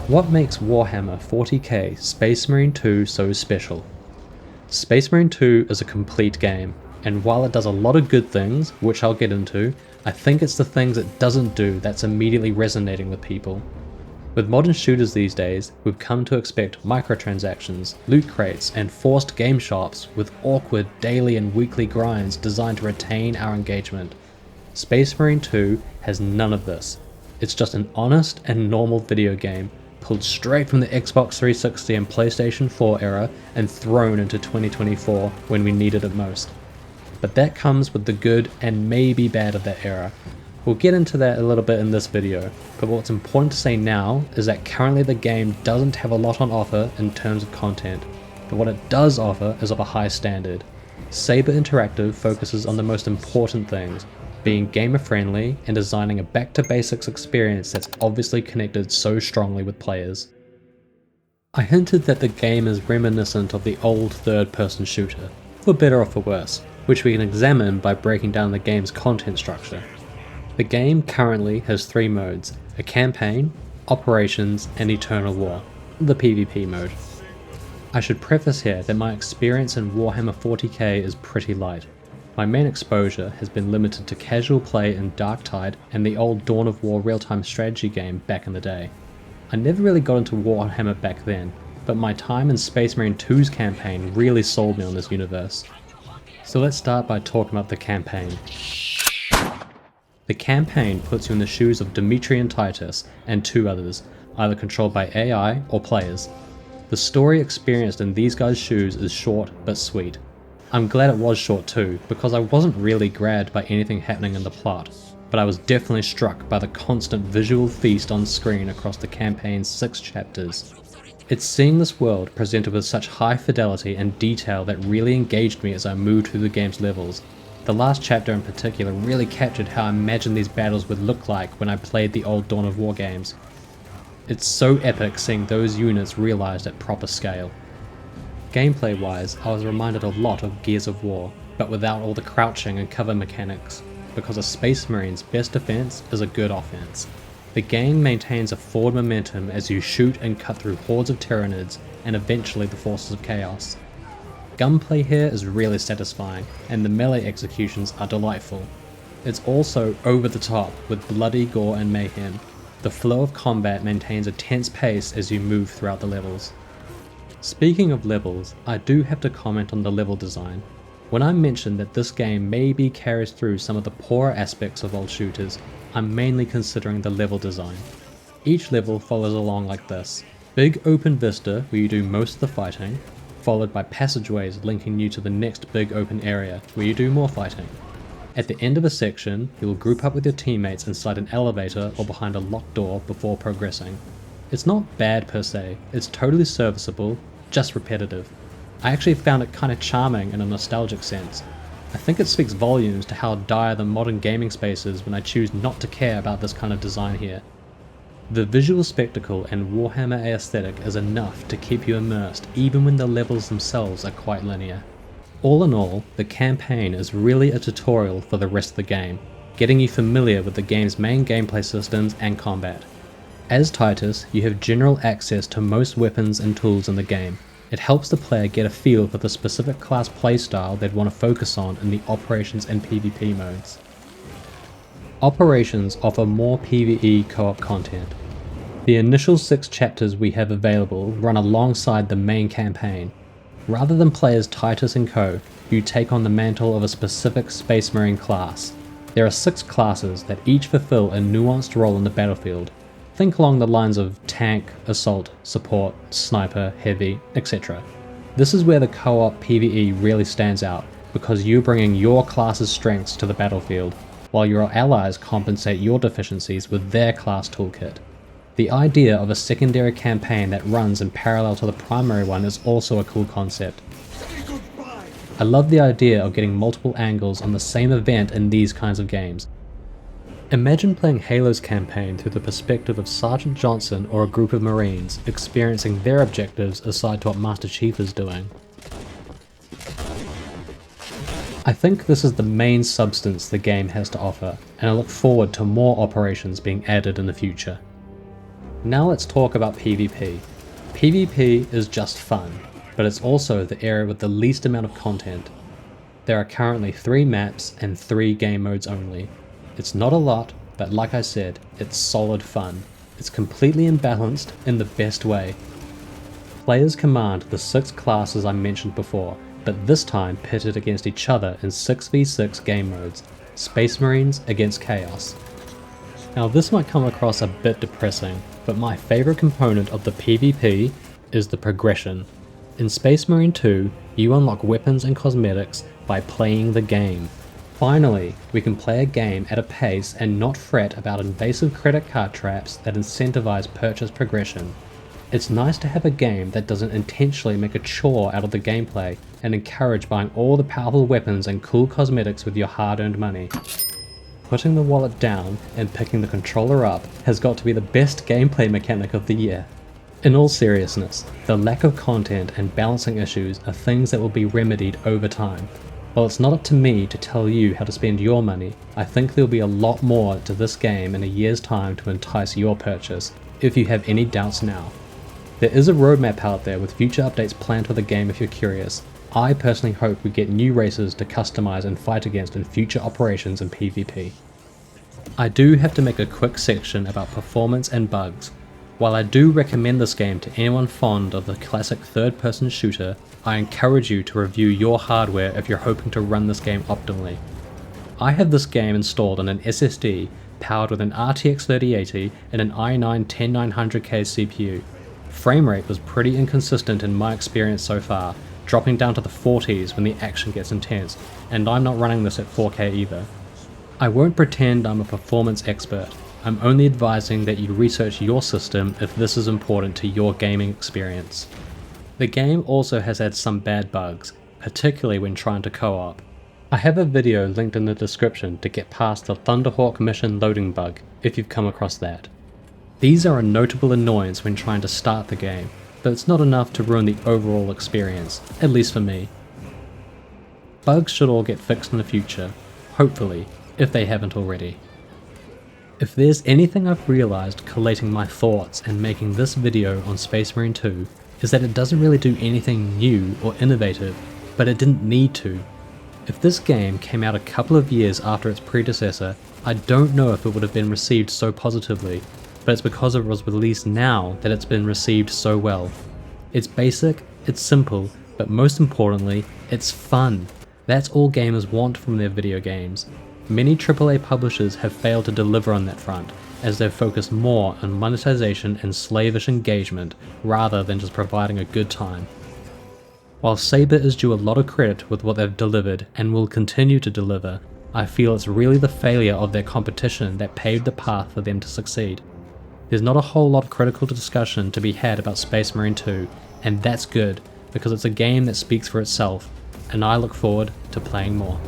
What makes Warhammer 40k Space Marine 2 so special? Space Marine 2 is a complete game, and while it does a lot of good things, which I'll get into, I think it's the things it doesn't do that's immediately resonating with people. With modern shooters these days, we've come to expect microtransactions, loot crates, and forced game shops with awkward daily and weekly grinds designed to retain our engagement. Space Marine 2 has none of this. It's just an honest and normal video game, pulled straight from the Xbox 360 and PlayStation 4 era and thrown into 2024 when we needed it most. But that comes with the good and maybe bad of that era. We'll get into that a little bit in this video, but what's important to say now is that currently the game doesn't have a lot on offer in terms of content, but what it does offer is of a high standard. Saber Interactive focuses on the most important things, being gamer friendly and designing a back to basics experience that's obviously connected so strongly with players. I hinted that the game is reminiscent of the old third person shooter, for better or for worse, which we can examine by breaking down the game's content structure. The game currently has 3 modes, a campaign, operations, and eternal war, the PvP mode. I should preface here that my experience in Warhammer 40k is pretty light. My main exposure has been limited to casual play in Darktide and the old Dawn of War real-time strategy game back in the day. I never really got into Warhammer back then, but my time in Space Marine 2's campaign really sold me on this universe. So let's start by talking about the campaign. The campaign puts you in the shoes of Dimitri and Titus and 2 others, either controlled by AI or players. The story experienced in these guys' shoes is short but sweet. I'm glad it was short too, because I wasn't really grabbed by anything happening in the plot, but I was definitely struck by the constant visual feast on screen across the campaign's 6 chapters. It's seeing this world presented with such high fidelity and detail that really engaged me as I moved through the game's levels. The last chapter in particular really captured how I imagined these battles would look like when I played the old Dawn of War games. It's so epic seeing those units realised at proper scale. Gameplay wise, I was reminded a lot of Gears of War, but without all the crouching and cover mechanics, because a Space Marine's best defense is a good offense. The game maintains a forward momentum as you shoot and cut through hordes of Tyranids and eventually the forces of chaos. Gunplay here is really satisfying, and the melee executions are delightful. It's also over the top with bloody gore and mayhem. The flow of combat maintains a tense pace as you move throughout the levels. Speaking of levels, I do have to comment on the level design. When I mentioned that this game maybe carries through some of the poorer aspects of old shooters, I'm mainly considering the level design. Each level follows along like this. Big open vista where you do most of the fighting, followed by passageways linking you to the next big open area where you do more fighting. At the end of a section, you will group up with your teammates inside an elevator or behind a locked door before progressing. It's not bad per se, it's totally serviceable, just repetitive. I actually found it kind of charming in a nostalgic sense. I think it speaks volumes to how dire the modern gaming space is when I choose not to care about this kind of design here. The visual spectacle and Warhammer aesthetic is enough to keep you immersed even when the levels themselves are quite linear. All in all, the campaign is really a tutorial for the rest of the game, getting you familiar with the game's main gameplay systems and combat. As Titus, you have general access to most weapons and tools in the game. It helps the player get a feel for the specific class playstyle they'd want to focus on in the Operations and PvP modes. Operations offer more PvE co-op content. The initial 6 chapters we have available run alongside the main campaign. Rather than play as Titus and co, you take on the mantle of a specific Space Marine class. There are 6 classes that each fulfill a nuanced role in the battlefield. Think along the lines of tank, assault, support, sniper, heavy, etc. This is where the co-op PvE really stands out, because you're bringing your class's strengths to the battlefield, while your allies compensate your deficiencies with their class toolkit. The idea of a secondary campaign that runs in parallel to the primary one is also a cool concept. I love the idea of getting multiple angles on the same event in these kinds of games. Imagine playing Halo's campaign through the perspective of Sergeant Johnson or a group of Marines experiencing their objectives aside to what Master Chief is doing. I think this is the main substance the game has to offer, and I look forward to more operations being added in the future. Now let's talk about PvP. PvP is just fun, but it's also the area with the least amount of content. There are currently 3 maps and 3 game modes only. It's not a lot, but like I said, it's solid fun. It's completely imbalanced in the best way. Players command the 6 classes I mentioned before, but this time pitted against each other in 6v6 game modes, Space Marines against Chaos. Now this might come across a bit depressing, but my favourite component of the PvP is the progression. In Space Marine 2, you unlock weapons and cosmetics by playing the game. Finally, we can play a game at a pace and not fret about invasive credit card traps that incentivize purchase progression. It's nice to have a game that doesn't intentionally make a chore out of the gameplay and encourage buying all the powerful weapons and cool cosmetics with your hard-earned money. Putting the wallet down and picking the controller up has got to be the best gameplay mechanic of the year. In all seriousness, the lack of content and balancing issues are things that will be remedied over time. While it's not up to me to tell you how to spend your money, I think there'll be a lot more to this game in a year's time to entice your purchase, if you have any doubts now. There is a roadmap out there with future updates planned for the game if you're curious. I personally hope we get new races to customize and fight against in future operations in PvP. I do have to make a quick section about performance and bugs. While I do recommend this game to anyone fond of the classic third-person shooter, I encourage you to review your hardware if you're hoping to run this game optimally. I have this game installed on an SSD powered with an RTX 3080 and an i9-10900K CPU. Framerate was pretty inconsistent in my experience so far, dropping down to the 40s when the action gets intense, and I'm not running this at 4K either. I won't pretend I'm a performance expert. I'm only advising that you research your system if this is important to your gaming experience. The game also has had some bad bugs, particularly when trying to co-op. I have a video linked in the description to get past the Thunderhawk mission loading bug, if you've come across that. These are a notable annoyance when trying to start the game, but it's not enough to ruin the overall experience, at least for me. Bugs should all get fixed in the future, hopefully, if they haven't already. If there's anything I've realised collating my thoughts and making this video on Space Marine 2, is that it doesn't really do anything new or innovative, but it didn't need to. If this game came out a couple of years after its predecessor, I don't know if it would have been received so positively, but it's because it was released now that it's been received so well. It's basic, it's simple, but most importantly, it's fun. That's all gamers want from their video games. Many AAA publishers have failed to deliver on that front, as they've focused more on monetization and slavish engagement rather than just providing a good time. While Saber is due a lot of credit with what they've delivered and will continue to deliver, I feel it's really the failure of their competition that paved the path for them to succeed. There's not a whole lot of critical discussion to be had about Space Marine 2, and that's good, because it's a game that speaks for itself, and I look forward to playing more.